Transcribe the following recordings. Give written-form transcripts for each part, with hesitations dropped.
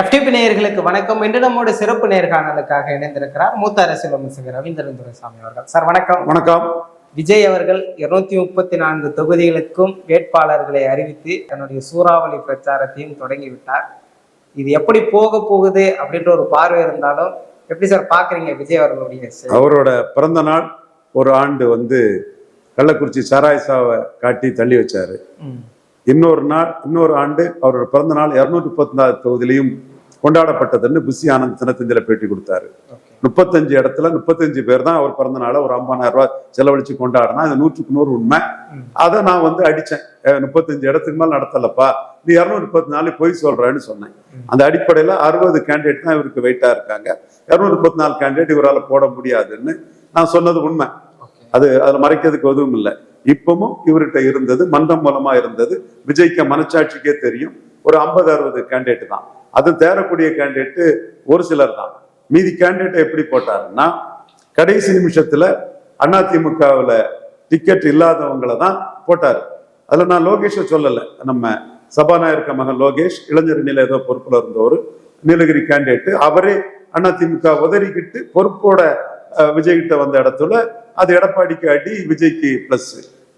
FTP நேயர்களுக்கு வணக்கம். இன்று நம்மோட சிறப்பு நேர்காணலுக்காக இணைந்திருக்கிறார் மூத்த அரசியல் விமர்சகர் ரவீந்திரன் துரைசாமி அவர்கள். சார் வணக்கம். வணக்கம். விஜய் அவர்கள் 234 தொகுதிகளுக்கும் வேட்பாளர்களை அறிவித்து தன்னுடைய சூறாவளி பிரச்சாரத்தையும் தொடங்கிவிட்டார். இது எப்படி போக போகுது அப்படின்ற ஒரு பார்வை இருந்தாலும் எப்படி சார் பாக்குறீங்க விஜய் அவர்களுடைய? அவரோட பிறந்த நாள் ஒரு ஆண்டு கள்ளக்குறிச்சி சாராயசாவை காட்டி தள்ளி வச்சாரு. இன்னொரு ஆண்டு அவரோட பிறந்த நாள் 234 தொகுதியிலையும் கொண்டாடப்பட்டதுன்னு புஷி ஆனந்த் தினத்தந்தில பேட்டி கொடுத்தாரு. 35 இடத்துல 35 பேர் தான் அவர் பிறந்த நாளை ஒரு 50,000 ரூபாய் செலவழிச்சு கொண்டாடினா இது 100க்கு 100 உண்மை. அதை நான் அடிச்சேன். 35 இடத்துக்கு மேல நடத்தலப்பா, நீ 234 பொய் சொல்றேன்னு சொன்னேன். அந்த அடிப்படையில 60 கேண்டிடேட் தான் இவருக்கு வெயிட்டா இருக்காங்க. 234 கேண்டிடேட் இவரால் போட முடியாதுன்னு நான் சொன்னது உண்மை. அதுல மறைக்கிறதுக்கு எதுவும் இல்லை. இப்பவும் இவர்கிட்ட இருந்தது மன்றம் மூலமா இருந்தது. விஜய்க்கு மனச்சாட்சிக்கே தெரியும் ஒரு 50-60 கேண்டிடேட் தான். அது தேரக்கூடிய கேண்டிடேட் ஒரு சிலர் தான். மீதி கேண்டிடேட் எப்படி போட்டாருன்னா கடைசி நிமிஷத்துல அதிமுகவுல டிக்கெட் இல்லாதவங்களை தான் போட்டாரு. அதுல நான் லோகேஷை சொல்லல. நம்ம சபாநாயகர் மகன் லோகேஷ் இளைஞரணியில ஏதோ பொறுப்புல இருந்தவர், நீலகிரி கேண்டிடேட். அவரே அதிமுக உதறிக்கிட்டு பொறுப்போட விஜய் கிட்ட வந்த இடத்துல அது எடப்பாடிக்கு அடி, விஜய்க்கு பிளஸ்.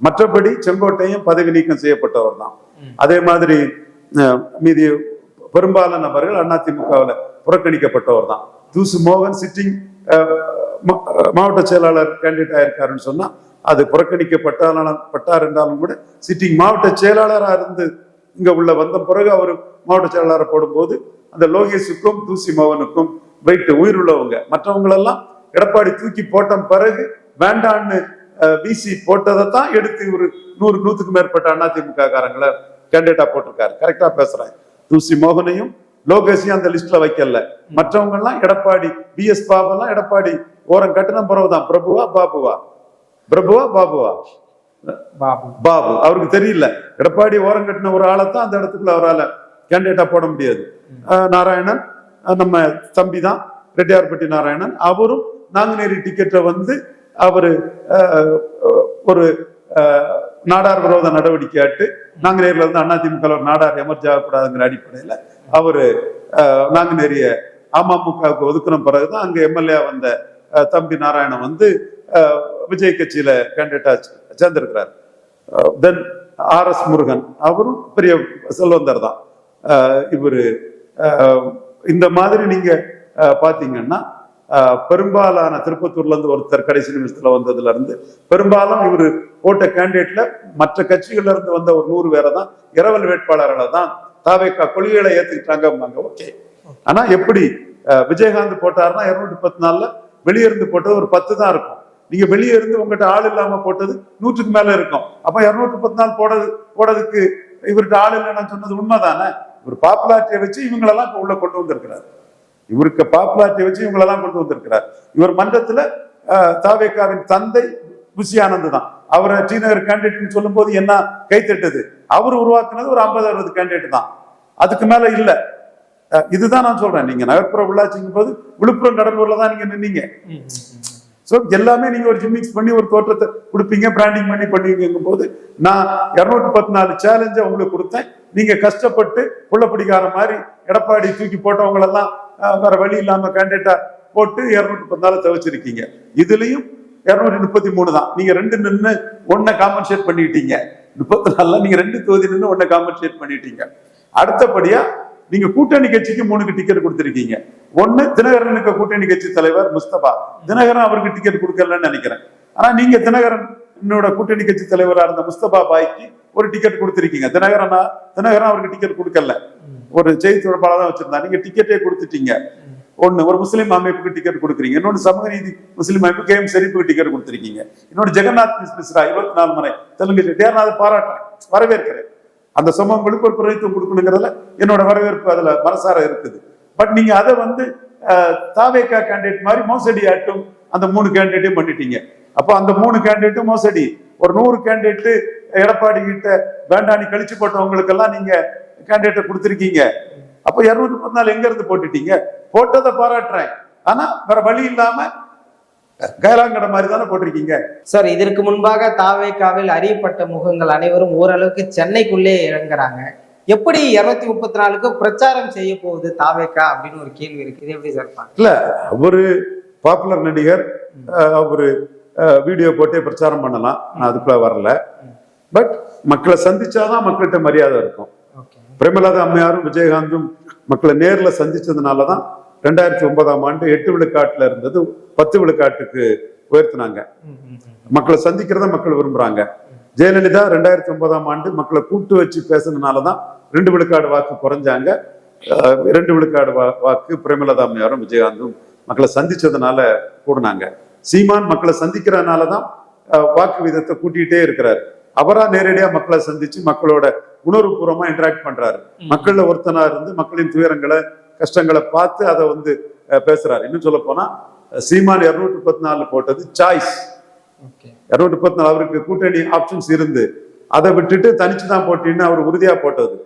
மற்றபடி செங்கோட்டையும் பதவி நீக்கம் செய்யப்பட்டவர் தான். அதே மாதிரி மீதி பெரும்பாலான நபர்கள் அதிமுகவில் புறக்கணிக்கப்பட்டவர் தான். தூசு மோகன் சிட்டிங் மாவட்ட செயலாளர் கேண்டிடேட் ஆயிருக்காருன்னு சொன்னா அது புறக்கணிக்கப்பட்டார் என்றாலும் கூட சிட்டிங் மாவட்ட செயலாளராக இருந்து இங்க வந்த பிறகு அவர் மாவட்ட செயலாளரை போடும்போது அந்த லோகேஷுக்கும் தூசி மோகனுக்கும் வெயிட் உயிர் உள்ளவங்க. மற்றவங்களெல்லாம் எடப்பாடி தூக்கி போட்ட பிறகு வேண்டான்னு பிசி போட்டதை தான் எடுத்து ஒரு 100-100க்கு மேற்பட்ட அதிமுக காரங்களை கேண்டிடேட்டா போட்டிருக்காரு. கரெக்டா பேசுறேன். தூசி மோகனையும் லோகேஷையும் அந்த லிஸ்ட்ல வைக்கல. மற்றவங்க எல்லாம் எடப்பாடி பிஎஸ் பாபெல்லாம் எடப்பாடி ஓரம் கட்டின பிறகுதான் பிரபுவா பாபுவா பாபு அவருக்கு தெரியல. எடப்பாடி ஓரம் கட்டின ஒரு ஆளைத்தான் அந்த இடத்துக்குள்ள அவரால் கேண்டிடேட்டா போட முடியாது. நாராயணன் நம்ம தம்பி தான், ரெட்டியார்பட்டி நாராயணன். அவரும் நாங்குநேரி டிக்கெட்டை அவரு ஒரு நாடார் விரோத நடவடிக்கை ஆட்டு நாங்குநேரில இருந்து அதிமுக ஒரு நாடார் எமர்ஜி ஆகக்கூடாதுங்கிற அடிப்படையில அவரு நாங்குநேரிய அமமுகவுக்கு ஒதுக்கின பிறகுதான் அங்க எம்எல்ஏ வந்த தம்பி நாராயணன் விஜய் கட்சியில கேண்டிடேட்டா சேர்ந்திருக்கிறார். தென் RS முருகன் அவரும் பெரிய செல்வந்தர் தான். இவரு இந்த மாதிரி நீங்க பாத்தீங்கன்னா பெரும்பாலான திருப்பத்தூர்ல இருந்து ஒருத்தர் கடைசி நிமிஷத்துல வந்ததுல இருந்து பெரும்பாலும் இவரு போட்ட கேண்டிடேட்ல மற்ற கட்சிகள்ல இருந்து வந்த ஒரு 100 பேரை தான் இரவல் வேட்பாளர்களை தான் தாவேக்கா கொள்கைகளை ஏத்துக்கிட்டாங்க. ஓகே. ஆனா எப்படி விஜயகாந்த் போட்டாருன்னா 214 வெளியே இருந்து போட்டது ஒரு 10 தான் இருக்கும். நீங்க வெளியே இருந்து உங்ககிட்ட ஆள் இல்லாம போட்டது 100க்கு மேல இருக்கும். அப்ப 214 போடுறதுக்கு இவர்கிட்ட ஆள் இல்லைன்னு சொன்னது உண்மைதானே? ஒரு பாப்புலாரிட்டியை வச்சு இவங்களெல்லாம் உள்ள கொண்டு வந்திருக்கிறார். இவருக்கு பாப்புலாரிட்டியை வச்சு இவங்களெல்லாம் கொண்டு வந்திருக்கிறார். இவர் மன்றத்துல தாவேக்காவின் தந்தை புஷி ஆனந்த் தான். அவரை டிநகர் கேண்டிடேட் சொல்லும் போது என்ன கைத்தட்டது? அவர் உருவாக்குனது ஒரு 50-60 கேண்டிடேட் தான். அதுக்கு மேல இல்ல. இதுதான் நான் சொல்றேன். நீங்க நகர்ப்புற உள்ளாட்சிங்கும் போது விழுப்புரம் கடலூர்ல தான் நீங்க நின்னீங்க. சோ எல்லாமே நீங்க ஒரு ஜிம்மிக்ஸ் பண்ணி ஒரு தோற்றத்தை கொடுப்பீங்க, பிராண்டிங் பண்ணுவீங்கும் போது நான் 214 சேலஞ்ச உங்களுக்கு கொடுத்தேன். நீங்க கஷ்டப்பட்டு புள்ளப்பிடிக்கார மாதிரி எடப்பாடி தூக்கி போட்டவங்களெல்லாம் வேற வழி இல்லாம கேண்டிடேட்டா போட்டு 214 தவிச்சிருக்கீங்க. இதுலயும் 233 தான். நீங்க 2 நின்று 1 காம்பன்சேட் பண்ணிட்டீங்க. 34 நீங்க 2 தொகுதி நின்று 1 காம்பன்சேட் பண்ணிட்டீங்க. அடுத்தபடியா நீங்க கூட்டணி கட்சிக்கு 3 டிக்கெட் கொடுத்திருக்கீங்க. 1 தினகரனுக்கு கூட்டணி கட்சி தலைவர் முஸ்தபா. தினகரன் அவருக்கு டிக்கெட் கொடுக்கலன்னு நினைக்கிறேன். ஆனா நீங்க தினகரன் கூட்டணி கட்சி தலைவரா இருந்த முஸ்தபா பாய்க்கு ஒரு டிக்கெட் கொடுத்திருக்கீங்க. தினகரன் அவருக்கு டிக்கெட் கொடுக்கல. ஒரு செய்தி தொடர்பாளர் தான் வச்சிருந்தா. நீங்க டிக்கெட்டே கொடுத்துட்டீங்க. ஒரு முஸ்லீம் அமைப்புக்கு டிக்கெட் கொடுக்குறீங்க. இன்னொன்று சமூக நீதி முஸ்லீம் அமைப்பு KM ஷெரீஃபுக்கு டிக்கெட் கொடுத்திருக்கீங்க. இன்னொன்று ஜெகநாத் மிஸ்ரா 24 முறை தெலுங்கு செட்டியார். நான் அதை பாராட்டுறேன், வரவேற்கிறேன். அந்த சமூகங்களுக்கு ஒரு பிரதித்துவம் கொடுக்கணுங்கிறதுல என்னோட வரவேற்பு அதுல மனசார இருக்குது. பட் நீங்க அதை தாவேக்கா கேண்டிடேட் மாதிரி மோசடி ஆட்டும் அந்த 3 கேண்டிடேட்டையும் பண்ணிட்டீங்க. அப்போ அந்த 3 கேண்டிடேட்டும் மோசடி. ஒரு 100 கேண்டிடேட் எடப்பாடி கிட்ட வேண்டாணி கழிச்சு போட்டவங்களுக்கெல்லாம் நீங்க கேண்டிடேட்டை கொடுத்திருக்கீங்க. அப்ப 214 எங்க இருந்து போட்டுட்டீங்க? போட்டதை பாராட்டுறேன். ஆனா வேற வழி இல்லாம கைலாங்கட மாதிரி தானே போட்டிருக்கீங்க. சார், இதற்கு முன்பாக தாவேக்காவில் அறியப்பட்ட முகங்கள் அனைவரும் ஓரளவுக்கு சென்னைக்குள்ளே இறங்குறாங்க. எப்படி 234க்கு பிரச்சாரம் செய்ய போகுது தாவேக்கா அப்படின்னு ஒரு கேள்வி இருக்கு. இது எப்படி சார் பாக்க? இல்ல, அவரு பாப்புலர் நடிகர், அவரு வீடியோ போட்டே பிரச்சாரம் பண்ணலாம், நான் அதுக்குள்ள வரல. பட் மக்களை சந்திச்சாதான் மக்கள்கிட்ட மரியாதை இருக்கும். பிரேமலதா அம்மையாரும் விஜயகாந்தும் மக்களை நேர்ல சந்திச்சதுனாலதான் 2009ஆம் ஆண்டு 8 விழுக்காட்டுல இருந்தது 10 விழுக்காட்டுக்கு உயர்த்தினாங்க. மக்களை சந்திக்கிறத மக்கள் விரும்புறாங்க. ஜெயலலிதா 2009ஆம் ஆண்டு மக்களை கூட்டு வச்சு பேசுனதுனாலதான் 2 விழுக்காடு வாக்கு குறைஞ்சாங்க. 2 விழுக்காடு வாக்கு பிரேமலதா அம்மையாரும் விஜயகாந்தும் மக்களை சந்திச்சதுனால கூடுனாங்க. சீமான் மக்களை சந்திக்கிறதுனாலதான் வாக்கு விதத்தை கூட்டிகிட்டே இருக்கிறாரு. அவரா நேரடியா மக்களை சந்திச்சு மக்களோட உணர்வுபூர்வமா இன்டராக்ட் பண்றாரு. மக்கள்ல ஒருத்தனா இருந்து மக்களின் துயரங்களை கஷ்டங்களை பார்த்து அதை பேசுறாரு. இன்னும் சொல்ல போனா சீமான் 234 போட்டது சாய்ஸ். 234 அவருக்கு கூட்டணி ஆப்ஷன்ஸ் இருந்து அதை விட்டுட்டு தனிச்சுதான் போட்டின்னு அவர் உறுதியா போட்டது.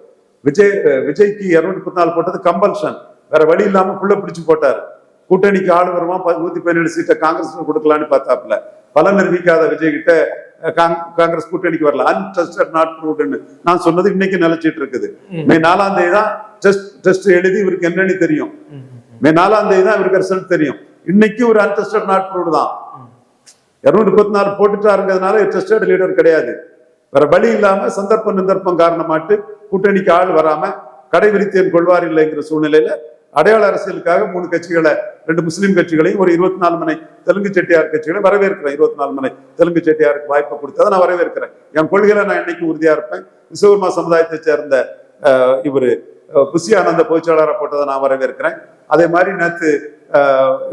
விஜய்க்கு 234 போட்டது கம்பல்ஷன், வேற வழி இல்லாம புள்ள பிடிச்சு போட்டாரு. கூட்டணிக்கு ஆள் வருமா 117 சீட்டை காங்கிரஸ் கொடுக்கலான்னு பார்த்தாப்புல. பலன் நிரூபிக்காத விஜய் கிட்ட காங்கிரஸ் கூட்டணிக்கு வரல. அன்ட்ரஸ்டட் நாட் ப்ரூவ்டுன்னு நான் சொன்னது இன்னைக்கு நிலைச்சிட்டு இருக்குது. மே 4ஆம் தேதி தான் டெஸ்ட் எழுதி இவருக்கு என்னன்னு தெரியும். மே 4ஆம் தேதி தான் இவருக்கு ரிசல்ட் தெரியும். இன்னைக்கு ஒரு அன்ட்ரஸ்டட் நாட் ப்ரூவ்டு தான். 234 போட்டுட்டாருங்கிறதுனால டெஸ்டட் லீடர் கிடையாது. வேற வழி இல்லாம சந்தர்ப்பம் காரணமாட்டு கூட்டணிக்கு ஆள் வராம கடை விரித்தேன் கொள்வார் இல்லைங்கிற சூழ்நிலையில அடையாள அரசியலுக்காக 3 கட்சிகளை, 2 முஸ்லீம் கட்சிகளையும் ஒரு 24 மனை தெலுங்கு செட்டியார் கட்சிகளை வரவேற்கிறேன். 24 மனை தெலுங்கு செட்டியாருக்கு வாய்ப்பு கொடுத்ததை நான் வரவேற்கிறேன். என் கொள்கையில நான் இன்னைக்கு உறுதியா இருப்பேன். விஸ்வகர்மா சமுதாயத்தை சேர்ந்த இவரு புசி ஆனந்த பொதுச்செயலாளரை போட்டதை நான் வரவேற்கிறேன். அதே மாதிரி நேற்று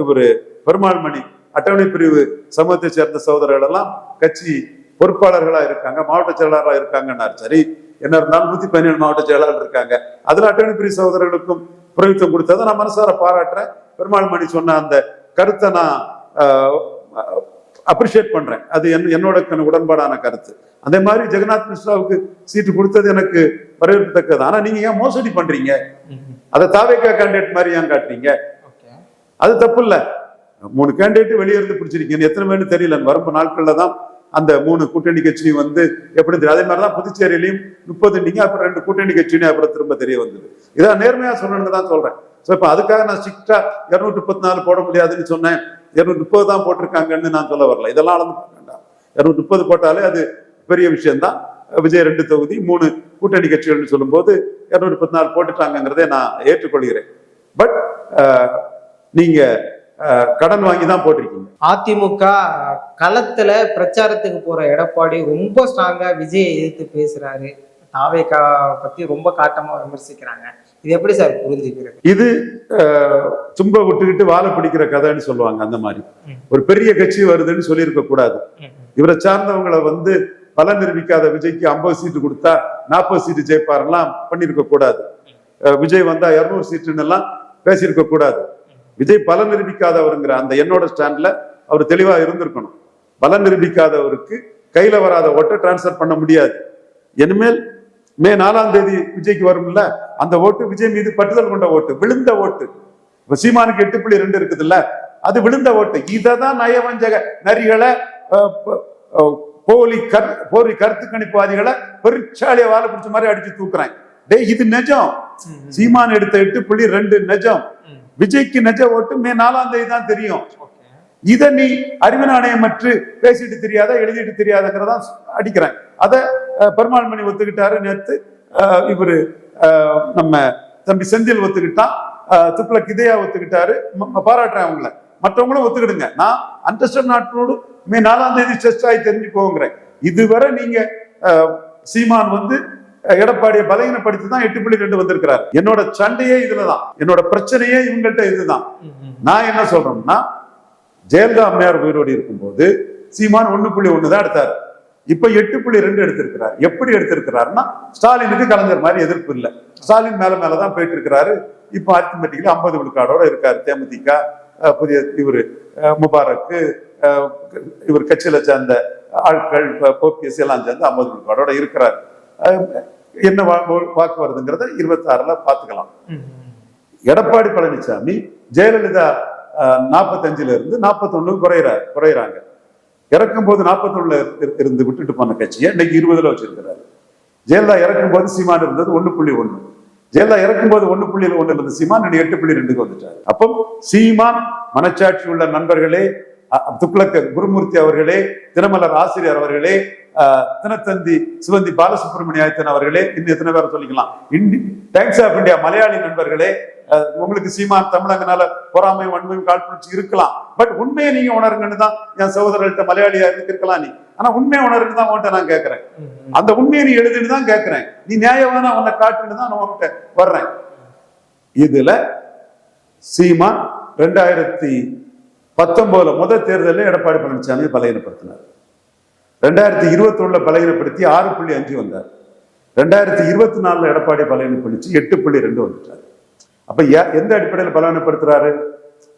இவரு பெருமாள் மணி அட்டவணை பிரிவு சமூகத்தை சேர்ந்த சகோதரர்கள் எல்லாம் கட்சி பொறுப்பாளர்களா இருக்காங்க, மாவட்ட செயலாளராக இருக்காங்கன்னாரு. சரி, என்ன இருந்தாலும் 117 மாவட்ட செயலாளர் இருக்காங்க. அதுல அட்டவணை பிரிவு சகோதரர்களுக்கும் பிரவித்தம் கொடுத்ததை நான் மனசார பாராட்டுறேன். பெருமாள் மணி சொன்ன அந்த கருத்தை நான் அப்ரிஷியேட் பண்றேன். அது என்னோட உடன்பாடான கருத்து. அதே மாதிரி ஜெகநாத் மிஸ்ராவுக்கு சீட்டு கொடுத்தது எனக்கு வரவேற்கத்தக்கது. ஆனா நீங்க ஏன் மோசடி பண்றீங்க? அதை தாவேக்கா கேண்டிடேட் மாதிரி ஏன் காட்டுறீங்க? அது தப்பு இல்ல. 3 கேண்டிடேட் வெளியே இருந்து பிடிச்சிருக்கீங்க. எத்தனை பேர்னு தெரியல. வரம்பு நாட்கள்ல தான் அந்த 3 கூட்டணி கட்சியும் எப்படி தெரியும். அதே மாதிரிதான் புதுச்சேரியிலையும் 30 அப்புறம் 2 கூட்டணி கட்சியும் அப்புறம் திரும்ப தெரிய வந்தது. இதான் நேர்மையா சொல்லணும்னு தான் சொல்றேன். ஸோ இப்போ அதுக்காக நான் ஸ்ட்ரிக்டா 234 போட முடியாதுன்னு சொன்னேன். 230 தான் போட்டிருக்காங்கன்னு நான் சொல்ல வரல. இதெல்லாம் அளந்து பார்க்க வேண்டாம். 230 போட்டாலே அது பெரிய விஷயம்தான். விஜய் 2 தொகுதி 3 கூட்டணி கட்சிகள்னு சொல்லும்போது 234 போட்டுட்டாங்கிறதே நான் ஏற்றுக்கொள்கிறேன். பட் நீங்க கடன் வாங்கி தான் போட்டிருக்கீங்க. அதிமுக களத்துல பிரச்சாரத்துக்கு போற எடப்பாடி ரொம்ப ஸ்ட்ராங்கா விஜயை எதிர்த்து பேசுறாரு. தாவேக்கா பத்தி ரொம்ப காட்டமா விமர்சிக்கிறாங்க. இது எப்படி சார் புரிஞ்சுக்கிறது? இது தும்ப விட்டுக்கிட்டு வாழை பிடிக்கிற கதைன்னு சொல்லுவாங்க. அந்த மாதிரி ஒரு பெரிய கட்சி வருதுன்னு சொல்லியிருக்க கூடாது. இவரை சார்ந்தவங்களை பலன் நிரூபிக்காத விஜய்க்கு 50 சீட்டு கொடுத்தா 40 சீட்டு ஜெயிப்பாரெல்லாம் பண்ணிருக்க கூடாது. விஜய் வந்தா 200 சீட்டுன்னு எல்லாம் பேசியிருக்க கூடாது. விஜய் பலன் நிரூபிக்காதவருங்கிற அந்த என்னோட ஸ்டாண்ட்ல அவர் தெளிவா இருந்திருக்கணும். பலன் நிரூபிக்காதவருக்கு கையில வராத ஓட்டை டிரான்ஸ்பர் பண்ண முடியாது. இனிமேல் மே 4ஆம் தேதி விஜய்க்கு வரும்ல, அந்த ஓட்டு விஜய் மீது பற்றுதல் கொண்ட ஓட்டு, விழுந்த ஓட்டு. இப்ப சீமானுக்கு 8.2 இருக்குதுல்ல, அது விழுந்த ஓட்டு. இததான் நயவஞ்சக நரிகளை போலி கருத்து கணிப்புவாதிகளை பெருச்சாலிய வாழை பிடிச்ச மாதிரி அடிச்சு தூக்குறேன். டே, இது நிஜம். சீமான் எடுத்த 8.2 நிஜம். விஜய்க்கு நிஜ ஓட்டு மே 4ஆம் தேதி தான் தெரியும். இத நீ அறிவு நாணயமற்று பேசிட்டு தெரியாத, எழுதிட்டு தெரியாதங்கிறதான் அடிக்கிறேன். அத பெருமாள் மணி ஒத்துக்கிட்டாரு. நேற்று இவரு நம்ம தம்பி செந்தில் ஒத்துக்கிட்டான். துப்ளக் இதயா ஒத்துக்கிட்டாரு. பாராட்டுறேன் அவங்கள. மற்றவங்களும் ஒத்துக்கிடுங்க. நான் அன்டெஸ்டட் நாட்டோடு மே 4ஆம் தேதி டெஸ்ட் ஆகி தெரிஞ்சு போங்கிறேன். இதுவரை நீங்க சீமான் எடப்பாடியை பலகீனப்படுத்தி தான் 8.2 வந்திருக்கிறார். என்னோட சண்டையே இதுலதான், என்னோட பிரச்சனையே இவங்கள்ட்ட இதுதான். நான் என்ன சொல்றேன்னா, ஜெயலலிதா அம்மையார் உயிரோடு இருக்கும்போது சீமான் 1.1 தான் எடுத்தாரு. இப்ப 8.2 எடுத்திருக்கிறார். எப்படி எடுத்திருக்கிறாருன்னா, ஸ்டாலினுக்கு கலைஞர் மாதிரி எதிர்ப்பு இல்லை. ஸ்டாலின் மேலதான் போயிட்டு இருக்கிறாரு. இப்ப அரித்மெட்டிக்ல 50 விழுக்காடோட இருக்காரு. தேமுதிக புதிய இவரு முபாரக்கு இவர் கட்சியில சேர்ந்த ஆட்கள் போபிஎஸ் எல்லாம் சேர்ந்து 50 விழுக்காடோட இருக்கிறாரு. என்ன வாக்கு வருதுங்கிறத 26ல பாத்துக்கலாம். எடப்பாடி பழனிசாமி ஜெயலலிதா 45ல இருந்து 41 குறையிறாங்க. இறக்கும் போது 41ல இருந்து விட்டுட்டு போன கட்சியை இன்னைக்கு 20ல வச்சிருக்கிறாரு. ஜெயலலிதா இறக்கும் போது சீமான் இருந்தது 1.1. ஜெயலலிதா இறக்கும் போது 1.1 இருந்த சீமான் 8.2 வந்துட்டார். அப்போ சீமான் மனச்சாட்சி உள்ள நண்பர்களே, துக்ளக் குருமூர்த்தி அவர்களே, தினமலர் ஆசிரியர் அவர்களே, தினத்தந்தி சிவந்தி பாலசுப்ரமணியன் அவர்களே, இன்னும் எத்தனை பேரை சொல்லிக்கலாம், டைம்ஸ் ஆஃப் இந்தியா மலையாளி நண்பர்களே, உங்களுக்கு சீமான் தமிழங்கனால பொறாமையும் வன்மையும் காழ்ப்புணர்ச்சி இருக்கலாம். பட் உண்மையை நீங்க உணருங்கன்னு தான் என் சகோதரர்கள்ட்ட மலையாளியா இருக்கலாம் நீ. ஆனா உண்மையை உணருன்னு தான் உன்கிட்ட நான் கேட்கிறேன். அந்த உண்மையை நீ எழுதுன்னு தான் கேட்கிறேன். நீ நியாயமான உன்னை காட்டுன்னு தான் நான் உன்கிட்ட வர்றேன். இதுல சீமான் 2019 முதல் தேர்தலில் எடப்பாடி பழனிசாமியை பலகீனப்படுத்தினார். 2021 பலகீனப்படுத்தி 6.5 வந்தார். 2024 எடப்பாடி பலகீனப்படுத்தி 8.2 வந்துட்டார். அப்ப எந்த அடிப்படையில் பலவீனப்படுத்துறாரு?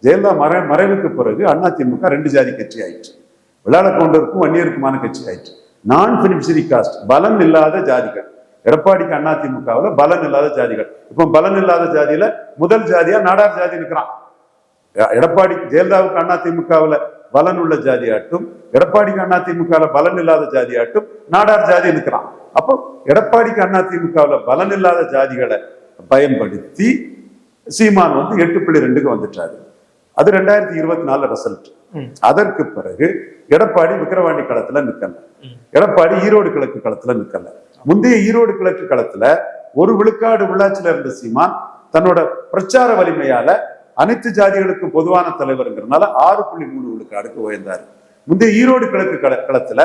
ஜெயலலிதா மறைவுக்கு பிறகு அதிமுக 2 ஜாதி கட்சி ஆயிடுச்சு. விளாட கவுண்டருக்கும் வன்னியருக்குமான கட்சி ஆயிடுச்சு. நான் பெனிஃபிஷரி காஸ்ட், பலன் இல்லாத ஜாதிகள். எடப்பாடிக்கு அதிமுகவில் பலன் இல்லாத ஜாதிகள். இப்போ பலன் இல்லாத ஜாதியில முதல் ஜாதியா நாடார் ஜாதி இருக்கிறான். எடப்பாடி ஜெயலலிதாவுக்கு அதிமுகவில் பலன் உள்ள ஜாதியாட்டும், எடப்பாடிக்கு அதிமுகவில் பலன் இல்லாத ஜாதியாட்டும் நாடார் ஜாதி இருக்கிறான். அப்போ எடப்பாடிக்கு அதிமுகவில் பலன் இல்லாத ஜாதிகளை பயன்படுத்தி சீமான் 8.2 வந்துட்டாரு. அது 2024 ரிசல்ட். அதற்கு பிறகு எடப்பாடி விக்கிரவாண்டி களத்துல நிக்கல, எடப்பாடி ஈரோடு கிழக்கு களத்துல நிக்கல. முந்தைய ஈரோடு கிழக்கு களத்துல 1 விழுக்காடு உள்ளாட்சியில இருந்த சீமான் தன்னோட பிரச்சார வலிமையால அனைத்து ஜாதிகளுக்கும் பொதுவான தலைவருங்கிறதுனால 6.3 விழுக்காடுக்கு உயர்ந்தாரு. முந்தைய ஈரோடு கிழக்கு களத்துல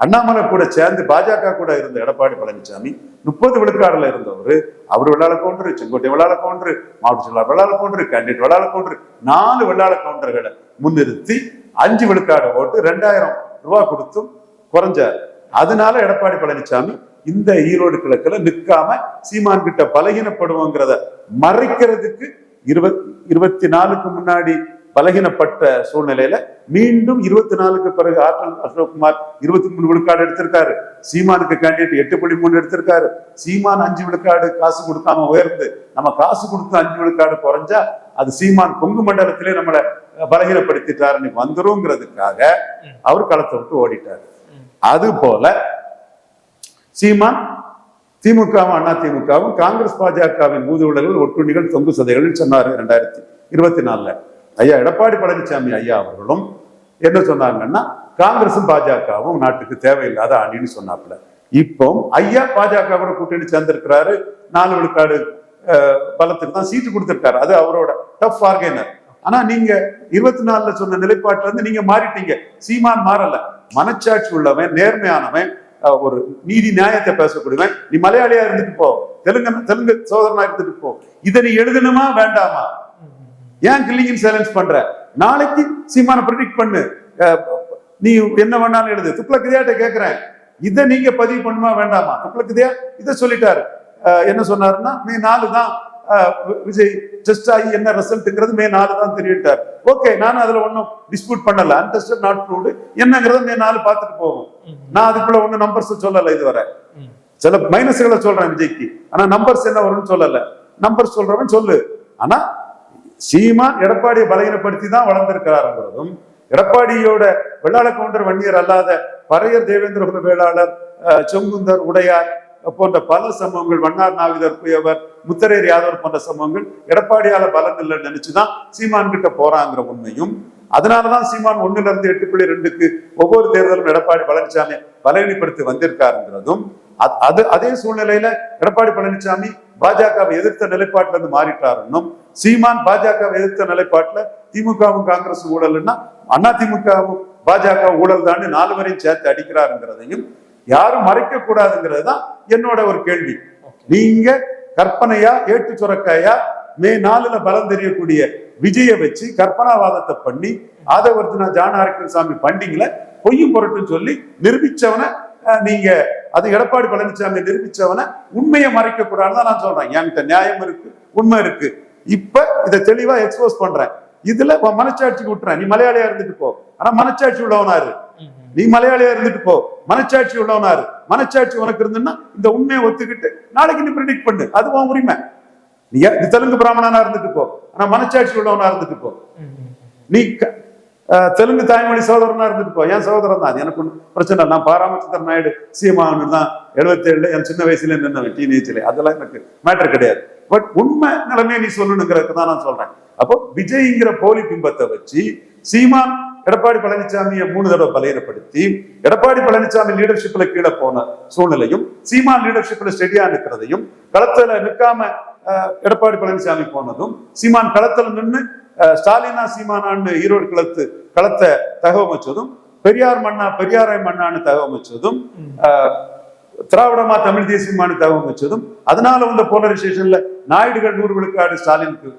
அண்ணாமலை கூட சேர்ந்து பாஜக கூட இருந்த எடப்பாடி பழனிசாமி 30 விழுக்காடுல இருந்தவர். அவர் வெள்ளாள கவுண்டர், செங்கோட்டை வெள்ளாள கவுண்டர், மாவட்ட செயலாளர் வெள்ளாள கவுண்டர், கேண்டிடேட் வெள்ளாள கவுண்டர், 4 வெள்ளாள கவுண்டர்களை முன்னிறுத்தி 5 விழுக்காடு ஓட்டு 2000 ரூபாய் கொடுத்தும் குறைஞ்சார். அதனால எடப்பாடி பழனிசாமி இந்த ஈரோடு கிழக்குல நிற்காம சீமான் கிட்ட பலகீனப்படுவோங்கிறத மறைக்கிறதுக்கு 24க்கு முன்னாடி பலகீனப்பட்ட சூழ்நிலையில மீண்டும் 24க்கு பிறகு ஆற்றல் அசோக்குமார் 23 விழுக்காடு எடுத்திருக்காரு. சீமானுக்கு கேண்டிடேட் 8.3 எடுத்திருக்காரு. சீமான் 5 விழுக்காடு காசு கொடுக்காம உயர்ந்து நம்ம காசு கொடுத்து 5 விழுக்காடு குறைஞ்சா அது சீமான் கொங்கு மண்டலத்திலே நம்மளை பலகீனப்படுத்திட்டாருன்னு வந்துருங்கிறதுக்காக அவர் களத்தை விட்டு ஓடிட்டாரு. அது போல சீமான் திமுகவும் அதிமுகவும் காங்கிரஸ் பாஜகவின் ஊதுவிடல்கள் ஒட்டுண்ணிகள் தொங்கு சதைகள் சொன்னாரு 2024. ஐயா எடப்பாடி பழனிசாமி ஐயா அவர்களும் என்ன சொன்னாங்கன்னா காங்கிரசும் பாஜகவும் நாட்டுக்கு தேவையில்லாத அணின்னு சொன்னாப்புல. இப்போ ஐயா பாஜக கூட கூட்டணி சேர்ந்திருக்கிறாரு. 4 விழுக்காடு பலத்துக்கு தான் சீட்டு கொடுத்திருக்காரு. அது அவரோட டஃப் பார்கெனர். ஆனா நீங்க 24ல சொன்ன நிலைப்பாட்டுல இருந்து நீங்க மாறிட்டீங்க. சீமான் மாறல. மனச்சாட்சி உள்ளவன், நேர்மையானவன், ஒரு நீதி நியாயத்தை பேசக்கூடியவன். நீ மலையாளியா இருந்துட்டு போ, தெலுங்கு சோதரனா இருந்துட்டு போ. இதை நீ எழுதணுமா வேண்டாமா? ஏன் கில்லிங் சைலன்ஸ் பண்ற? நாளைக்கு சீமான ப்ரெடிக்ட் பண்ணு, நீ என்ன வேணாலும் எழுது. துக்ளக்தியாட்ட கேட்கிறேன், இதை நீங்க பதிவு பண்ணுமா வேண்டாமா? துக்ளக்தியா இதை சொல்லிட்டாரு. என்ன சொன்னாருன்னா மே 4 தான் விஜய் டெஸ்ட் ஆகி என்ன ரிசல்ட்ங்கிறது மே 4 தான் தெரிவிட்டார். ஓகே, நானும் அதுல ஒன்னும் டிஸ்பியூட் பண்ணல. அன்டெஸ்டட் நாட் ப்ரூவ்டு என்னங்கிறத மே 4 பார்த்துட்டு போவோம். நான் அதுக்குள்ள ஒன்னும் நம்பர்ஸ் சொல்லல. இதுவரை சில மைனஸ்களை சொல்றேன் விஜய்க்கு, ஆனா நம்பர்ஸ் என்ன வரும்னு சொல்லல. நம்பர்ஸ் சொல்றவன் சொல்லு. ஆனா சீமான் எடப்பாடியை பலகீனப்படுத்தி தான் வளர்ந்திருக்கிறாருங்கிறதும், எடப்பாடியோட வெள்ளாள கவுண்டர் வன்னியர் அல்லாத பறையர் தேவேந்திர குல வேளாளர், செங்குந்தர், உடையார் போன்ற பல சம்பவங்கள், வண்ணார் நாவிதர் குயவர், முத்தரேர் யாதவர் போன்ற சம்பவங்கள் எடப்பாடியால பலன் இல்லைன்னு நினைச்சுதான் சீமான் கிட்ட போறாங்கிற உண்மையும், அதனாலதான் சீமான் 1ல இருந்து 8.2க்கு ஒவ்வொரு தேர்தலும் எடப்பாடி பழனிசாமி பலவீனப்படுத்தி வந்திருக்காருங்கிறதும், அதே சூழ்நிலையில எடப்பாடி பழனிசாமி பாஜகவை எதிர்த்த நிலைப்பாட்டுல இருந்து மாறிட்டாருன்னும், சீமான் பாஜகவை எதிர்த்த நிலைப்பாட்டுல திமுகவும் காங்கிரஸ் ஊழல்னா அதிமுகவும் பாஜக ஊழல் தான் 4 வரையும் சேர்த்து அடிக்கிறாருங்கிறதையும் யாரும் மறைக்க கூடாதுங்கிறது தான் என்னோட ஒரு கேள்வி. நீங்க கற்பனையா ஏட்டு சுரக்காயா மே 4ல பலம் தெரியக்கூடிய விஜய வச்சு கற்பனாவாதத்தை பண்ணி ஆதவர்ஜுனா ஜானாரிக்கன் சாமி பண்டிங்ல பொய்யும் பொருட்டுன்னு சொல்லி நிரூபிச்சவன நீங்க, அது எடப்பாடி பழனிசாமி நிரூபிச்சவன உண்மையை மறைக்க கூடாதுன்னு நான் சொல்றேன். என்கிட்ட நியாயம் இருக்கு, உண்மை இருக்கு. இப்ப இதை தெளிவா எக்ஸ்போஸ் பண்றேன். இதுல மனச்சாட்சிக்கு விட்டுறேன். நீ மலையாளியா இருந்துட்டு போ, ஆனா மனச்சாட்சி உள்ளவனாரு. நீ மலையாளியா இருந்துட்டு போ, மனச்சாட்சி உள்ளவனாரு. மனச்சாட்சி உனக்கு இருந்துன்னா இந்த உண்மையை ஒத்துக்கிட்டு நாளைக்கு நீ ப்ரெடிக்ட் பண்ணு, அது உன் உரிமை. நீ தெலுங்கு பிராமணனா இருந்துட்டு போ, ஆனா மனச்சாட்சி உள்ளவனா இருந்துட்டு போ. நீ தெலுங்கு தாய்மொழி சகோதரனா இருந்துட்டு போ, என் சகோதரன் தான், எனக்கு ஒன்றும் பிரச்சனை இல்லை. நான் பாராமச்சந்திரன் நாயுடு சிஎம் ஆகணும் தான் 77 என் சின்ன வயசுல நின்று டீனேஜ்ல, அதெல்லாம் எனக்கு மேட்டர் கிடையாது. பட் உண்மை நிலைமையை நீ சொல்லணுங்கிறதுக்கு தான் நான் சொல்றேன். அப்போ விஜய்ங்கிற போலி பிம்பத்தை வச்சு சீமான் எடப்பாடி பழனிசாமியை 3 தடவை பலையப்படுத்தி எடப்பாடி பழனிசாமி லீடர்ஷிப்ல கீழே போன சூழ்நிலையும் சீமான் லீடர்ஷிப்ல ஸ்டெடியா நிற்கிறதையும் களத்துல நிற்காம எடப்பாடி பழனிசாமி போனதும் சீமான் களத்துல நின்று ஸ்டாலினா சீமானான்னு ஈரோடு களத்தை தகவமைச்சதும் பெரியார் மண்ணா பெரியாராய் மண்ணான்னு தகவமைச்சதும் திராவிடமா தமிழ் தேசியமானு தகவமைச்சதும் அதனால வந்த போலரைசேஷன்ல நாயுடுகள் 100 விழுக்காடு ஸ்டாலினுக்கு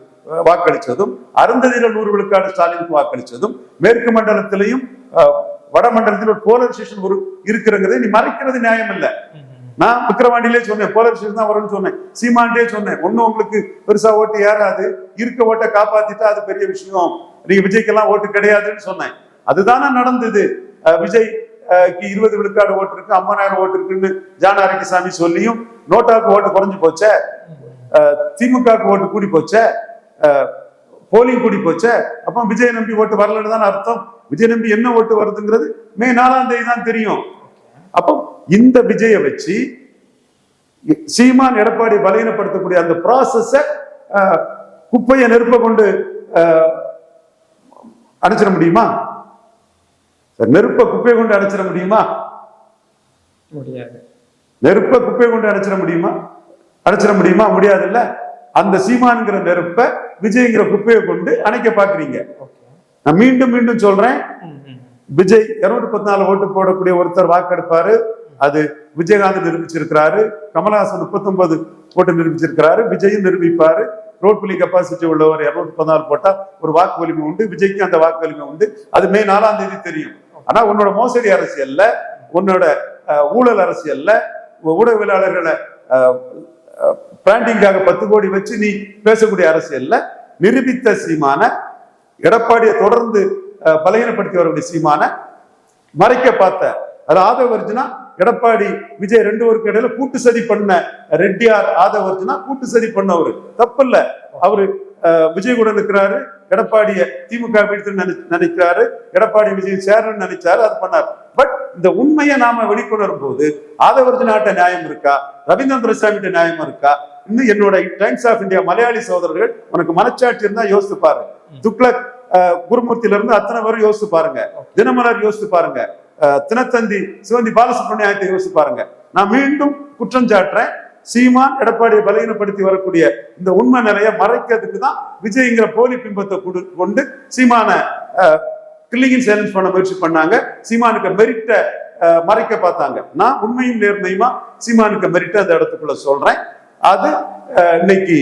வாக்களிச்சதும் அருந்ததிகள் 100 விழுக்காடு ஸ்டாலினுக்கு வாக்களிச்சதும் மேற்கு மண்டலத்திலையும் வட மண்டலத்தில் ஒரு போலரைசேஷன் இருக்கிறங்கிறத நீ மறைக்கிறது நியாயம் இல்லை. நான் விக்கிரவாண்டியிலே சொன்னேன் போலரைசேஷன் தான் வரும்னு சொன்னேன், சீமான்டே சொன்னேன். ஒன்னும் உங்களுக்கு பெருசா ஓட்டு ஏறாது, இருக்க ஓட்டை காப்பாத்திட்டா அது பெரிய விஷயம், நீங்க விஜய்க்கெல்லாம் ஓட்டு கிடையாதுன்னு சொன்னேன். அதுதானே நடந்தது. விஜய் 20 விழுக்காடு ஓட்டு இருக்கு, 50,000 ஓட்டு இருக்குன்னு ஜான அரக்கிசாமி சொல்லியும் நோட்டாவுக்கு ஓட்டு குறைஞ்சு போச்ச, திமுகவுக்கு ஓட்டு கூடி போச்ச, போலிங் கூடி போச்ச. அப்ப விஜய் நம்பி ஓட்டு வரலன்னு தான் அர்த்தம். விஜய் நம்பி என்ன ஓட்டு வருதுங்கிறது மே 4ஆம் தேதி தான் தெரியும். அப்போ இந்த விஜயை வச்சு சீமான் எடப்பாடி பலவீனப்படுத்தக்கூடிய அந்த ப்ராசஸ குப்பையை நெருப்ப கொண்டு அணைச்சிட முடியுமா? நெருப்ப குப்பையை கொண்டு அடைச்சிட முடியுமா? முடியாது. நெருப்ப குப்பையை கொண்டு அடைச்சிட முடியுமா? முடியாது இல்ல. அந்த சீமான்ங்கிற நெருப்ப விஜய்ங்கிற குப்பையை கொண்டு அணைக்க பாக்குறீங்க. நான் மீண்டும் மீண்டும் சொல்றேன், விஜய் 214 ஓட்டு போடக்கூடிய ஒருத்தர் வாக்கெடுப்பாரு, அது விஜயகாந்த் நிரூபிச்சிருக்கிறாரு. கமலஹாசன் 39 ஓட்டு நிரூபிச்சிருக்கிறாரு, விஜயும் நிரூபிப்பாரு. ரோட் புலி கெப்பாசிட்டி உள்ளவர் 214 போட்டா ஒரு வாக்கு வலிமை உண்டு, விஜய்க்கு அந்த வாக்கு வலிமை உண்டு. அது மே 4ஆம் தேதி தெரியும். ஆனா உன்னோட மோசடி அரசியல்ல, உன்னோட ஊழல் அரசியல்ல, ஊடகவியலாளர்களை பிராண்டிங்காக 10 கோடி வச்சு நீ பேசக்கூடிய அரசியல்ல நிரூபித்த சீமான எடப்பாடியை தொடர்ந்து பலகீனப்படுத்தி வரக்கூடிய சீமான மறைக்க பார்த்த, அது ஆதவர்ஜுனா எடப்பாடி விஜய் 2 பேருக்கு இடையில கூட்டு சதி பண்ண ரெட்டியார் ஆதவர்ஜுனா கூட்டு சதி பண்ணவரு, தப்பு இல்ல. அவரு விஜய் கூட நிற்கிறாரு, எடப்பாடிய திமுக வீழ்த்து நினைக்கிறாரு, எடப்பாடி விஜய் சேரன்னு நினைச்சாரு, அது பண்ணாரு. பட் இந்த உண்மையை நாம வெளிக்கொணரும் போது ஆதவர்ஜுனாட்ட நியாயம் இருக்கா, ரவீந்திரன் துரைசாமிட்ட நியாயம் இருக்கா? இன்னும் என்னோட டைம்ஸ் ஆஃப் இந்தியா மலையாளி சகோதரர்கள் உனக்கு மனச்சாட்சி இருந்தா யோசித்து பாரு. துக்ளக் குருமூர்த்தியில இருந்து அத்தனை பேரும் யோசித்து பாருங்க, தினமலர் யோசித்து பாருங்க, தினத்தந்தி சிவந்தி பாலசுப்ரமணியத்தை யோசித்து பாருங்க. நான் மீண்டும் குற்றம் சாட்டுறேன், சீமான் எடப்பாடியை பலகீனப்படுத்தி வரக்கூடிய இந்த உண்மை நிலையை மறைக்கிறதுக்கு தான் விஜய்ங்கிற போலி பிம்பத்தை கொண்டு சீமான கில்லிங் சேலஞ்ச் பண்ண முயற்சி பண்ணாங்க. சீமானுக்கு மெரிட்ட மறைக்க பார்த்தாங்க. நான் உண்மையும் நேர்மையுமா சீமானுக்கு மெரிட்ட அந்த இடத்துக்குள்ள சொல்றேன். அது இன்னைக்கு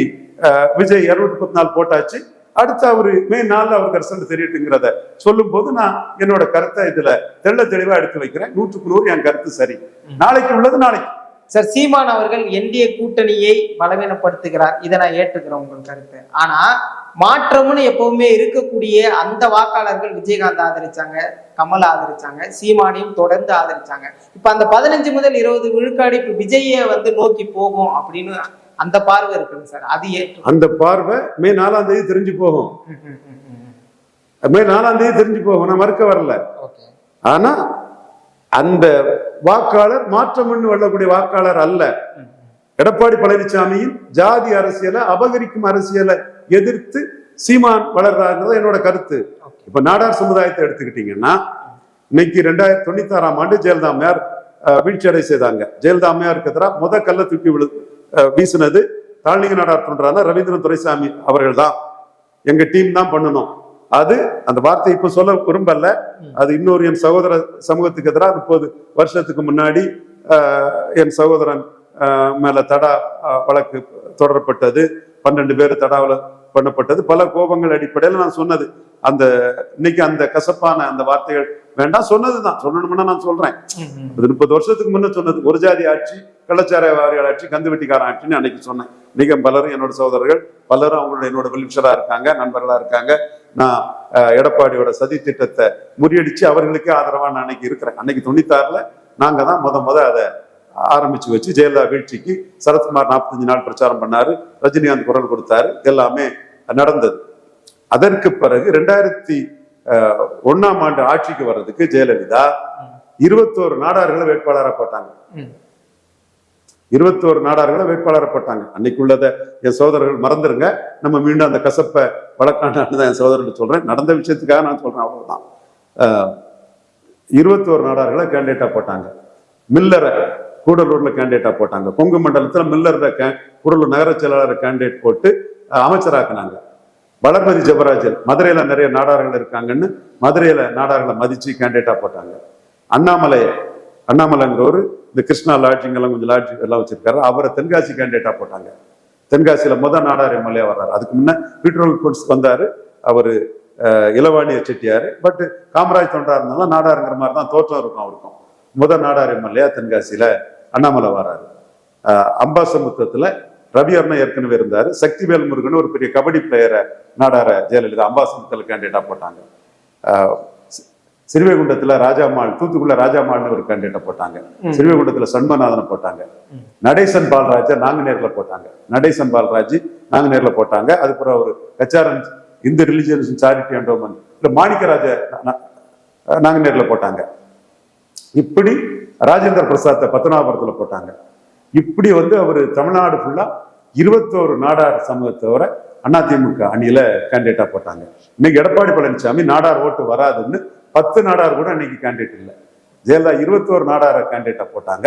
விஜய் 214 போட்டாச்சு. அடுத்து அவரு மே 4 அவருக்கு ரிசல்ட் தெரியட்டுங்கிறத சொல்லும் போது நான் என்னோட கருத்தை இதுல தெளிவா எடுத்து வைக்கிறேன். 100க்கு 100 என் கருத்து சரி. நாளைக்கு உள்ளது நாளைக்கு. சார், சீமான் அவர்கள் என்டிஏ கூட்டணியை பலவீனப்படுத்துகிறார், இதை நான் ஏற்றுக்கிறேன் உங்கள் கருத்து. ஆனா மாற்றம்னு எப்பவுமே இருக்கக்கூடிய அந்த வாக்காளர்கள் விஜயகாந்த் ஆதரிச்சாங்க, கமல் ஆதரிச்சாங்க, சீமானையும் தொடர்ந்து ஆதரிச்சாங்க. இப்ப அந்த 15 முதல் 20 விழுக்காடு இப்ப விஜய நோக்கி போகும் அப்படின்னு அந்த பார்வை இருக்குங்க சார். அது அந்த பார்வை மே 4ஆம் தேதி தெரிஞ்சு போகும். மே 4ஆம் தேதி தெரிஞ்சு போகும், நான் மறுக்க வரல. ஆனா அந்த வாக்காளர் மாற்றம்னு வரக்கூடிய வாக்காளர் அல்ல. எடப்பாடி பழனிசாமியின் ஜாதி அரசியலை அபகரிக்கும் அரசியலை எதிர்த்து சீமான் வளர்றாங்கிறது என்னோட கருத்து. இப்ப நாடார் சமுதாயத்தை எடுத்துக்கிட்டீங்கன்னா, இன்னைக்கு 2096ஆம் ஆண்டு ஜெயலலிதா அம்மையார் வீழ்ச்சி அடை செய்தாங்க. ஜெயலலிதா அம்மையாருக்கு எதிராக கல்ல தூக்கி வீசினது தாழ்நிலை நாடார் தொண்டரான ரவீந்திரன் துரைசாமி அவர்கள் தான். எங்க டீம் தான் பண்ணணும். அது அந்த வார்த்தை இப்ப சொல்ல விரும்பல. அது இன்னொரு என் சகோதர சமூகத்துக்கு எதிராக 30 வருஷத்துக்கு முன்னாடி என் சகோதரன் மேல தடா வழக்கு தொடரப்பட்டது. 12 பேர் தடாவில் பண்ணப்பட்டது. பல கோபங்கள் அடிப்படையில் நான் சொன்னது. அந்த இன்னைக்கு அந்த கசப்பான அந்த வார்த்தைகள் வேண்டாம், சொன்னதுதான். சொல்லணும்னா நான் சொல்றேன், அது 30 வருஷத்துக்கு முன்ன சொன்னது. ஒரு ஜாதி ஆட்சி, கள்ளச்சாராய வாரியால் ஆட்சி, கந்து வெட்டிக்கார ஆட்சின்னு அன்னைக்கு சொன்னேன். இன்னைக்கு பலரும் என்னோட சகோதரர்கள் பலரும் அவங்களோட என்னோட வெல்விஷரா இருக்காங்க, நண்பர்களா இருக்காங்க. நான் எடப்பாடியோட சதி திட்டத்தை முறியடிச்சு அவர்களுக்கே ஆதரவா நான் அன்னைக்கு இருக்கிறேன். அன்னைக்கு 96ல் நாங்க தான் முத அதை ஆரம்பிச்சு வச்சு ஜெயலலிதா வீழ்ச்சிக்கு சரத்குமார் 45 நாள் பிரச்சாரம் பண்ணாரு, ரஜினிகாந்த் குரல் கொடுத்தாரு, எல்லாமே நடந்தது. அதற்கு பிறகு 1ஆம் ஆண்டு ஆட்சிக்கு வர்றதுக்கு ஜெயலலிதா 21 நாடார்களை வேட்பாளராக போட்டாங்க. 21 நாடார்களை வேட்பாளராக போட்டாங்க. அன்னைக்குள்ளத என் சகோதரர்கள் மறந்துருங்க. நம்ம மீண்டும் அந்த கசப்பை வழக்காண்டான்னு என் சகோதரர்கள் சொல்றேன். நடந்த விஷயத்துக்காக நான் சொல்றேன், அவ்வளவுதான். 21 நாடார்களை கேண்டிடேட்டா போட்டாங்க. மில்லரை கூடலூர்ல கேண்டிடேட்டா போட்டாங்க. கொங்கு மண்டலத்துல மில்லர் கூடலூர் நகர செயலாளர் கேண்டிடேட் போட்டு அமைச்சராக்குனாங்க. வளர்மதி ஜெபராஜன் மதுரையில நிறைய நாடார்கள் இருக்காங்கன்னு மதுரையில நாடார்களை மதிச்சு கேண்டிடேட்டா போட்டாங்க. அண்ணாமலைங்கிறவரு இந்த கிருஷ்ணா லாட்ஜிங் எல்லாம் கொஞ்சம் லாட்ஜ் எல்லாம் வச்சிருக்காரு. அவரை தென்காசி கேண்டிடேட்டா போட்டாங்க. தென்காசியில நாடார் எம்எல்ஏ வர்றாரு. அதுக்கு முன்ன பீட்ரோல் கோட்ஸ் வந்தாரு அவரு, இளவாணிய செட்டியாரு. பட் காமராஜ் தொண்டா இருந்தாலும் நாடாருங்கிற மாதிரி தான் தோற்றம் இருக்கும் அவருக்கும். நாடார் எம்எல்ஏ தென்காசியில அண்ணாமலை வர்றாரு. அம்பாசமுத்திரத்துல ரவி அண்ணா ஏற்கனவே இருந்தாரு. சக்திவேல் முருகன் ஒரு பெரிய கபடி பிளேயரை நாடார ஜெயலலிதா அம்பாசமுத்திரத்துல கேண்டிடேட்டா போட்டாங்க. சிறுவைகுண்டத்துல ராஜாமாள், தூத்துக்குள்ள ராஜாமாள்னு ஒரு கேண்டிடேட்டை போட்டாங்க. சிறுவைகுண்டத்துல சண்முகநாதனை போட்டாங்க. நடேசன் பால்ராஜை நாங்குநேர்ல போட்டாங்க. நடேசன் பால்ராஜ் நாங்குநேர்ல போட்டாங்க. அதுக்கப்புறம் ஒரு கச்சாரன் இந்து ரிலிஜியஸ் சாரிட்டி என்டோமெண்ட் இல்ல மாணிக்கராஜ நாங்குநேர்ல போட்டாங்க. இப்படி ராஜேந்திர பிரசாத்தை பத்மநாபபுரத்துல போட்டாங்க. இப்படி அவரு தமிழ்நாடு ஃபுல்லா 21 நாடார் சமூகத்தவரை அதிமுக அணியில கேண்டிடேட்டா போட்டாங்க. இன்னைக்கு எடப்பாடி பழனிசாமி நாடார் ஓட்டு வராதுன்னு 10 நாடார் கூட இன்னைக்கு கேண்டிடேட் இல்லை. ஜெயலலிதா 21 நாடார கேண்டிடேட்டா போட்டாங்க.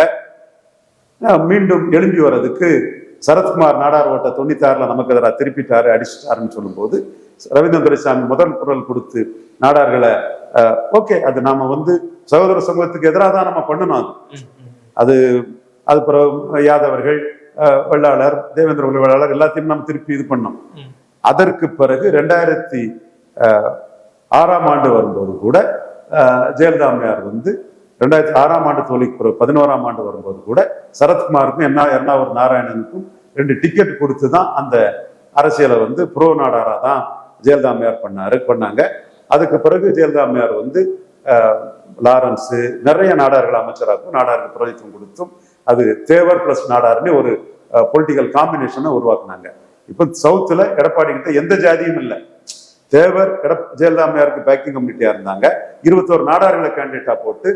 மீண்டும் எழும்பி வர்றதுக்கு சரத்குமார் நாடார் ஓட்டை 96ல நமக்கு எதிராக திருப்பிட்டாரு, அடிச்சுட்டாருன்னு சொல்லும் போது ரவீந்திரன் துரைசாமி முதல் குரல் கொடுத்து நாடார்களை ஓகே, அது நாம சகோதர சமூகத்துக்கு எதிராக தான் நம்ம பண்ணணும். அது பிறகு யாதவர்கள், வெள்ளாளர், தேவேந்திர வெள்ளாளர் எல்லாத்தையும் நம்ம திருப்பி இது பண்ணோம். அதற்கு பிறகு 2006ஆம் ஆண்டு வரும்போது கூட ஜெயலலிதா அம்மையார் 2006ஆம் ஆண்டு தோல்விக்கு பிறகு 11ஆம் ஆண்டு வரும்போது கூட சரத்குமாருக்கும் எர்ணாவூர் நாராயணனுக்கும் 2 டிக்கெட் கொடுத்து தான் அந்த அரசியலை ப்ரோ நாடாரா தான் ஜெயலலிதா அம்மையார் பண்ணாங்க. அதுக்கு பிறகு ஜெயலலிதா அம்மையார் லாரன்ஸ் நிறைய நாடார்கள் அமைச்சராகவும் நாடாருக்கு பிரதித்துவம் கொடுத்தும் அது தேவர் பிளஸ் நாடார்னு ஒரு பொலிட்டிக்கல் காம்பினேஷனை உருவாக்குனாங்க. இப்ப சவுத்துல எடப்பாடி கிட்ட எந்த ஜாதியும் இல்லை. தேவர் ஜெயலலிதா அம்மையாருக்கு பேக்கிங் கம்யூனிட்டியா இருந்தாங்க. 21 நாடார்களை கேண்டிடேட்டா போட்டு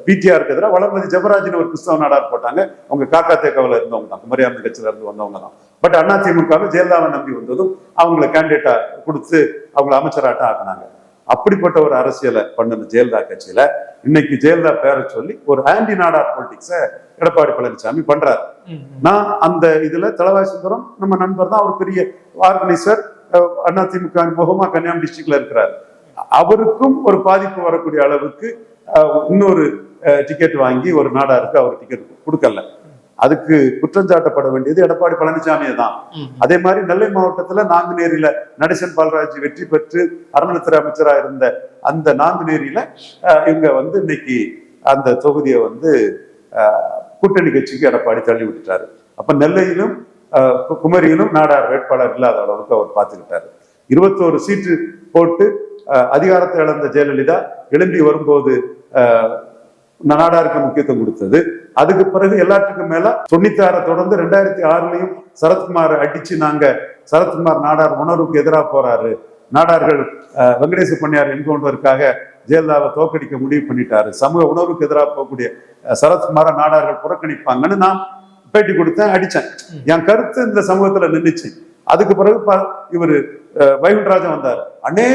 பிடிஆருக்கு எதிராக வளர்மதி ஜெபராஜன் ஒரு கிறிஸ்தவ நாடார் போட்டாங்க. அவங்க காக்கா தேக்காவில இருந்தவங்க தான், குமரியாமி கட்சியில இருந்து வந்தவங்க தான். பட் அதிமுக ஜெயலலிதாவை நம்பி வந்ததும் அவங்களை கேண்டிடேட்டா கொடுத்து அவங்களை அமைச்சராட்டம் ஆக்குனாங்க. அப்படிப்பட்ட ஒரு அரசியலை பண்ண ஜெயலலிதா கட்சியில இன்னைக்கு ஜெயலலிதா பேரை சொல்லி ஒரு ஆன்டி நாடார் பொலிட்டிக்ஸ எடப்பாடி பழனிசாமி பண்றாரு. நான் அந்த இதுல தலவாய் சுந்தரம் நம்ம நண்பர் தான், அவர் பெரிய ஆர்கனைசர், அதிமுக முகமா கன்னியாகுமரி டிஸ்ட்ரிக்ட்ல இருக்கிறார். அவருக்கும் ஒரு பாதிப்பு வரக்கூடிய அளவுக்கு இன்னொரு டிக்கெட் வாங்கி ஒரு நாடாருக்கு அவர் டிக்கெட் கொடுக்கல. அதுக்கு குற்றம் சாட்டப்பட வேண்டியது எடப்பாடி பழனிசாமியை தான். அதே மாதிரி நெல்லை மாவட்டத்துல நாங்குநேரியில நடேசன் பால்ராஜ் வெற்றி பெற்று அறநிலைத்துறை அமைச்சராக இருந்த அந்த நாங்குநேரியில இவங்க இன்னைக்கு அந்த தொகுதியை கூட்டணி கட்சிக்கு எடப்பாடி தள்ளி விட்டுட்டாரு. அப்ப நெல்லையிலும் குமரியிலும் நாடார் வேட்பாளர் இல்லாத அளவுக்கு அவர் பார்த்துக்கிட்டாரு. 21 சீட்டு போட்டு அதிகாரத்தை இழந்த ஜெயலலிதா எழும்பி வரும்போது நாடாருக்கு முக்கியத்துவம் கொடுத்தது. அதுக்கு பிறகு எல்லாத்துக்கும் மேல 96 தொடர்ந்து 2006லயும் சரத்குமார் அடிச்சு சரத்குமார் நாடார் உணர்வுக்கு எதிராக போறாரு, நாடார்கள் வெங்கடேச பண்ணையார் என்கவுண்டருக்காக ஜெயலலிதாவை தோக்கடிக்க முடிவு பண்ணிட்டாரு, சமூக உணர்வுக்கு எதிராக போகக்கூடிய சரத்குமார நாடார்கள் புறக்கணிப்பாங்கன்னு நான் பேட்டி கொடுத்தேன், அடிச்சேன். என் கருத்து இந்த சமூகத்துல நின்றுச்சு. அதுக்கு பிறகு இவரு வைகுண்டராஜன் வந்தாரு. அண்ணே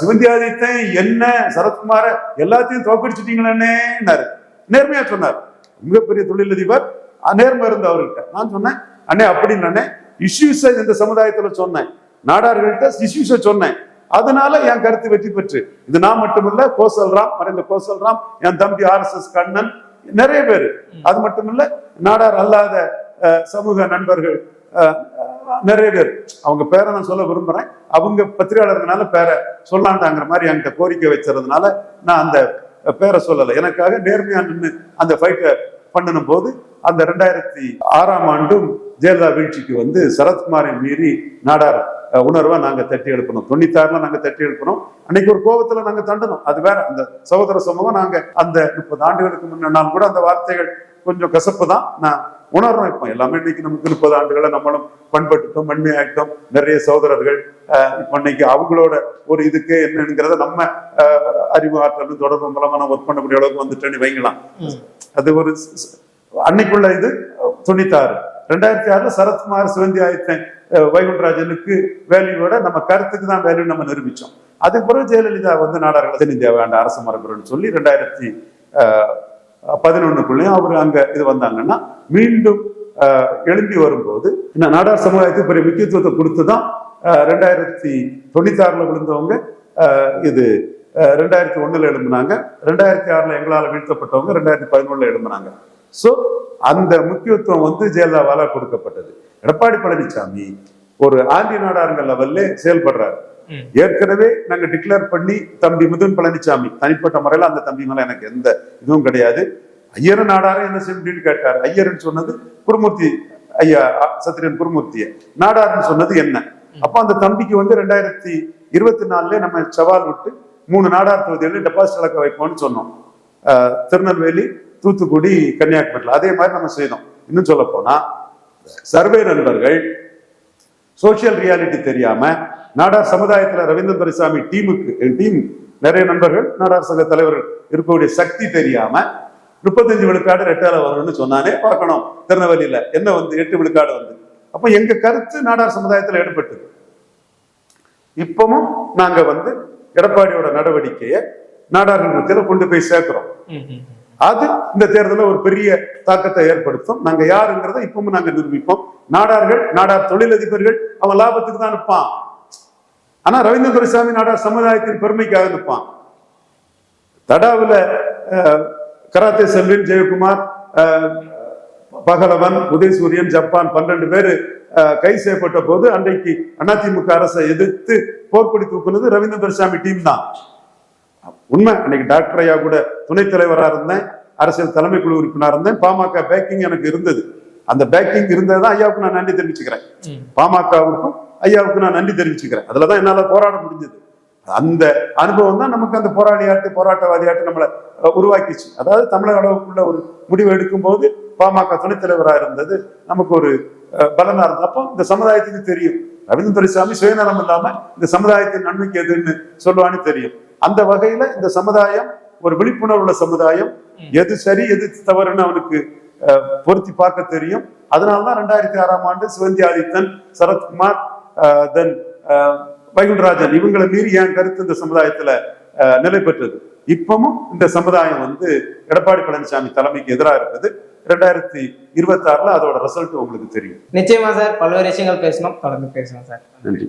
சிவந்தியாதித்த என்ன சரத்குமார எல்லாத்தையும் தோக்கடிச்சிட்டீங்களேன்னாரு. நேர்மையா சொன்னார். மிகப்பெரிய தொழிலதிபர், நேர்மை இருந்த அவர்கிட்ட. நான் சொன்னேன், அண்ணே அப்படின்னு இஷ்யூஸை இந்த சமுதாயத்துல சொன்னேன், நாடார்கள்ட்ட இஷ்யூஸை சொன்னேன். அதனால என் கருத்து வெற்றி பெற்று, இது நான் மட்டுமில்ல, கோசல்ராம், மறைந்த கோசல்ராம், என் தம்பி RSS கண்ணன், நிறைய பேரு. அது மட்டுமில்ல, நாடார் அல்லாத சமூக நண்பர்கள் நிறைய பேர். அவங்க பேரை நான் சொல்ல விரும்புறேன். அவங்க பத்திரிகையாளர்களால பேரை சொல்லாண்டாங்கிற மாதிரி என்கிட்ட கோரிக்கை வச்சதுனால நான் அந்த பேரை சொல்லலை. எனக்காக நேர்மையா நின்று அந்த ஃபைட்டை பண்ணணும் போது அந்த 2006ஆம் ஆண்டும் ஜெயலலிதா வீழ்ச்சிக்கு சரத்குமாரை மீறி நாடார் உணர்வை நாங்க தட்டி எழுப்பணும். 96ல நாங்க தட்டி எழுப்பணும். அன்னைக்கு ஒரு கோபத்துல நாங்க தண்டணும், அது வேற. அந்த சகோதர சமூகம் நாங்க அந்த 30 ஆண்டுகளுக்கு முன்னாள் கூட அந்த வார்த்தைகள் கொஞ்சம் கசப்பு தான். நான் உணர்றோம். இப்போ எல்லாமே இன்னைக்கு நமக்கு 30 ஆண்டுகளை நம்மளும் பண்பட்டுட்டோம், மண்மையாயிட்டோம், நிறைய சகோதரர்கள் இப்போ இன்னைக்கு அவங்களோட ஒரு இதுக்கு என்னங்கிறத நம்ம அறிவு ஆற்றலும் தொடர்பு மூலமா நம்ம ஒர்க் பண்ணக்கூடிய அளவுக்கு வந்துட்டேன்னு வைங்களாம். அது ஒரு அன்னைக்குள்ள இது 96. 2006 சரத்குமார் சிவந்தி ஆதித்தன் வைகுண்டராஜனுக்கு வேல்யூவோட நம்ம கருத்துக்கு தான் வேல்யூ நம்ம நிரூபிச்சோம். அதுக்கு பிறகு ஜெயலலிதா வந்து நாடார்கள் தென்னிந்தியா வேண்ட அரசு மரபுன்னு சொல்லி 2011 அவர் அங்க இது வந்தாங்கன்னா மீண்டும் எழும்பி வரும்போது நாடார் சமுதாயத்துக்கு பெரிய முக்கியத்துவத்தை கொடுத்துதான் 2096 விழுந்தவங்க இது 2001 எழும்பினாங்க, 2006 எங்களால் வீழ்த்தப்பட்டவங்க 2011 எழும்பினாங்க. சோ அந்த முக்கியத்துவம் வந்து ஜெயலலிதாவால கொடுக்கப்பட்டது. எடப்பாடி பழனிசாமி ஒரு ஆண்டி நாடாருங்க லெவல்ல செயல்படுறாரு. ஏற்கனவே நாங்க டிக்ளேர் பண்ணி தம்பி முதன் பழனிசாமி தனிப்பட்ட முறையில அந்த தம்பி மேல எனக்கு எந்த இதுவும் கிடையாது. ஐயர் நாடார என்ன செய்யணும்னு கேட்டார். ஐயர்ன்னு சொன்னது குருமூர்த்தி ஐயா, சத்திரியன் குருமூர்த்திய. நாடார்னு சொன்னது என்ன? அப்ப அந்த தம்பிக்கு வந்து 2024 நம்ம சவால் விட்டு 3 நாடார் தொகுதிகளில் டெபாசிட் இழக்க வைப்போம்னு சொன்னோம். திருநெல்வேலி, தூத்துக்குடி, கன்னியாகுமரியில். அதே மாதிரி நம்ம செய்தோம். இன்னும் சொல்ல போனா சர்வே நண்பர்கள் சோசியல் ரியாலிட்டி தெரியாம நாடார் சமுதாயத்துல ரவீந்திரன் துரைசாமி டீம் நிறைய நண்பர்கள் நாடார் சங்க தலைவர்கள் இருக்கக்கூடிய சக்தி தெரியாம 35 விழுக்காடு ரெட்டால வரும்னு சொன்னானே பார்க்கணும். திருநெல்வேலியில என்ன வந்து 8 விழுக்காடு வந்து. அப்ப எங்க கருத்து நாடார் சமுதாயத்துல எடுபட்டது. இப்பவும் நாங்க வந்து எடப்பாடியோட நடவடிக்கையை நாடார்கள் மத்தியில கொண்டு போய் சேர்க்கிறோம். அது இந்த தேர்தலில் ஒரு பெரிய தாக்கத்தை ஏற்படுத்தும். நாங்க யாருங்கிறத இப்பவும் நாங்க நிரூபிப்போம். நாடார் தொழிலதிபர்கள் அவன் லாபத்துக்கு தான் நிற்பான். ஆனா ரவீந்திரன் துரைசாமி நாடார் சமுதாயத்தின் பெருமைக்காக நிற்பான். தடாவுல கராத்தே செல்வின், ஜெயக்குமார், பகலவன், உதயசூரியன், ஜப்பான் 12 பேரு கைது செய்யப்பட்ட போது அன்றைக்கு அதிமுக அரசை எதிர்த்து போர்க்கொடி தூக்குனது ரவீந்திரன் துரைசாமி டீம் தான். உண்மை. அன்னைக்கு டாக்டர் ஐயா கூட துணைத் தலைவராக இருந்தேன், அரசியல் தலைமை குழு உறுப்பினராக இருந்தேன். பாமக பேக்கிங் எனக்கு இருந்தது. அந்த பேக்கிங் இருந்ததுதான் ஐயாவுக்கு நான் நன்றி தெரிவிச்சுக்கிறேன். பாமகவுக்கும் ஐயாவுக்கு நான் நன்றி தெரிவிச்சுக்கிறேன். அதுலதான் என்னால போராட முடிஞ்சது. அந்த அனுபவம் தான் நமக்கு அந்த போராட்டவாதியாட்டு நம்மளை உருவாக்கிச்சு. அதாவது தமிழக அளவுக்குள்ள ஒரு முடிவு எடுக்கும் போது பாமக துணைத் தலைவராக இருந்தது நமக்கு ஒரு பலனா இருந்தது. அப்போ இந்த சமுதாயத்துக்கு தெரியும் ரவீந்திரன் துரைசாமி சுயநலம் இல்லாம இந்த சமுதாயத்தின் நன்மைக்கு எதுன்னு சொல்லுவான்னு தெரியும். அந்த வகையில இந்த சமுதாயம் ஒரு விழிப்புணர்வு உள்ள சமுதாயம். எது சரி எது தவறுன்னு அவனுக்கு பொருத்தி பார்க்க தெரியும். அதனாலதான் 2006 ஆண்டு சிவந்தி ஆதித்தன், சரத்குமார், தென் வைகுண்டராஜன் இவங்களை மீறி என் கருத்து இந்த சமுதாயத்துல நிலை பெற்றது. இப்பவும் இந்த சமுதாயம் வந்து எடப்பாடி பழனிசாமி தலைமைக்கு எதிராக இருக்குது. 2026 அதோட ரிசல்ட் உங்களுக்கு தெரியும். நிச்சயமா சார், பல்வேறு விஷயங்கள் பேசணும், தொடர்ந்து பேசணும் சார். நன்றி.